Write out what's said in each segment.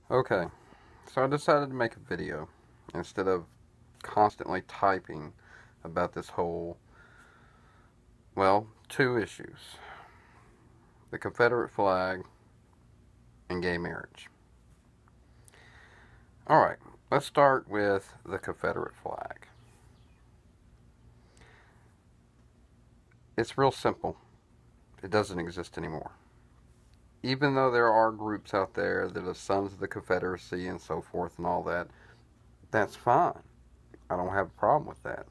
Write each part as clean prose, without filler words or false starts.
Okay, so I decided to make a video instead of constantly typing about this whole, well, two issues: the Confederate flag and gay marriage. Alright, let's start with the Confederate flag. It's real simple. It doesn't exist anymore. Even though there are groups out there that are Sons of the Confederacy and so forth and all that, that's fine. I don't have a problem with that.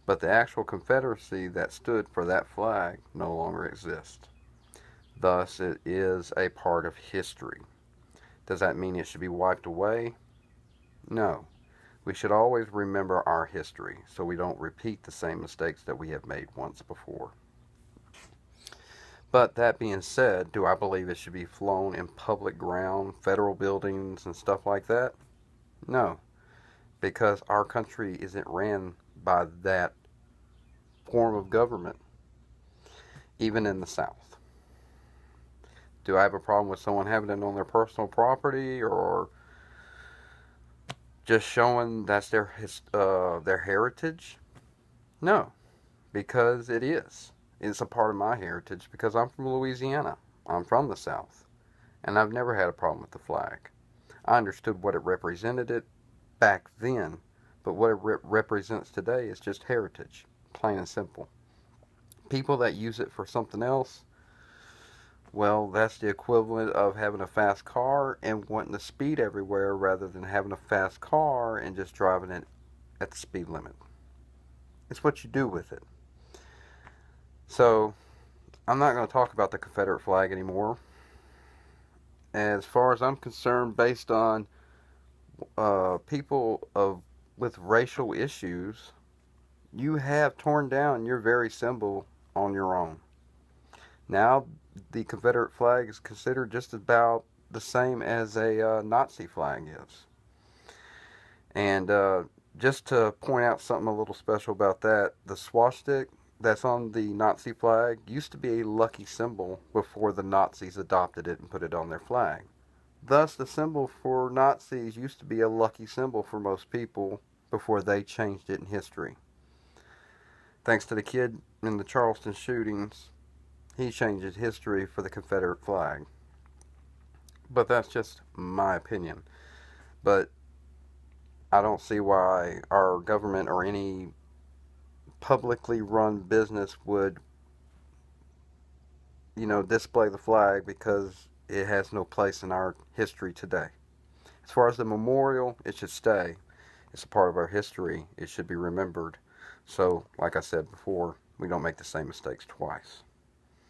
But the actual Confederacy that stood for that flag no longer exists. Thus, it is a part of history. Does that mean it should be wiped away? No. We should always remember our history so we don't repeat the same mistakes that we have made once before. But that being said, do I believe it should be flown in public ground, federal buildings, and stuff like that? No, because our country isn't ran by that form of government, even in the South. Do I have a problem with someone having it on their personal property or just showing that's their heritage? No, because it is. It's a part of my heritage because I'm from Louisiana. I'm from the South, and I've never had a problem with the flag. I understood what it represented back then, but what it represents today is just heritage, plain and simple. People that use it for something else, well, that's the equivalent of having a fast car and wanting to speed everywhere rather than having a fast car and just driving it at the speed limit. It's what you do with it. So, I'm not going to talk about the Confederate flag anymore. As far as I'm concerned, based on people with racial issues, you have torn down your very symbol on your own. Now, the Confederate flag is considered just about the same as a Nazi flag is. And just to point out something a little special about that, the swastika that's on the Nazi flag used to be a lucky symbol before the Nazis adopted it and put it on their flag. Thus, the symbol for Nazis used to be a lucky symbol for most people before they changed it in history. Thanks to the kid in the Charleston shootings, he changed history for the Confederate flag. But that's just my opinion. But I don't see why our government or any publicly run business would, display the flag because it has no place in our history today. As far as the memorial, it should stay. It's a part of our history. It should be remembered. So, like I said before, we don't make the same mistakes twice.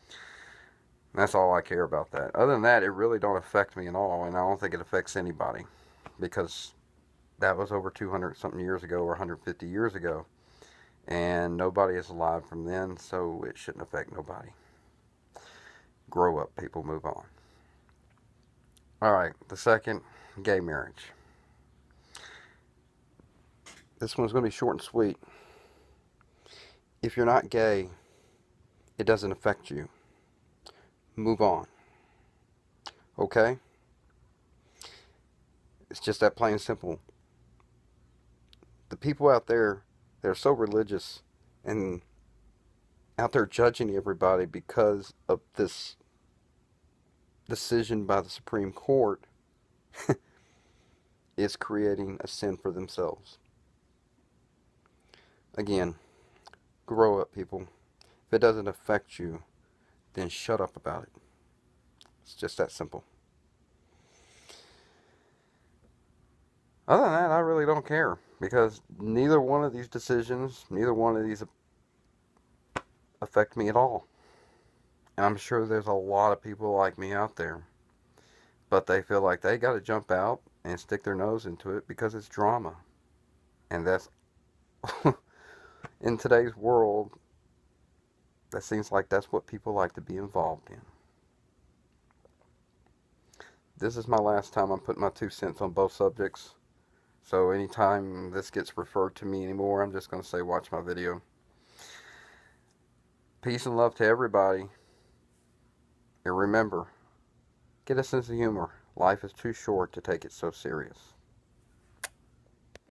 And that's all I care about that. Other than that, it really don't affect me at all, and I don't think it affects anybody because that was over 200 something years ago or 150 years ago, and nobody is alive from then, so it shouldn't affect nobody. Grow up, people, move on. Alright, the second, gay marriage. This one's going to be short and sweet. If you're not gay, it doesn't affect you. Move on. Okay? It's just that plain and simple. The people out there, they're so religious and out there judging everybody because of this decision by the Supreme Court is creating a sin for themselves. Again, grow up, people. If it doesn't affect you, then shut up about it. It's just that simple. Other than that, I really don't care because neither one of these decisions, neither one of these affect me at all. And I'm sure there's a lot of people like me out there, but they feel like they got to jump out and stick their nose into it because it's drama. And that's, in today's world, that seems like that's what people like to be involved in. This is my last time I'm putting my 2 cents on both subjects. So anytime this gets referred to me anymore, I'm just going to say watch my video. Peace and love to everybody. And remember, get a sense of humor. Life is too short to take it so serious.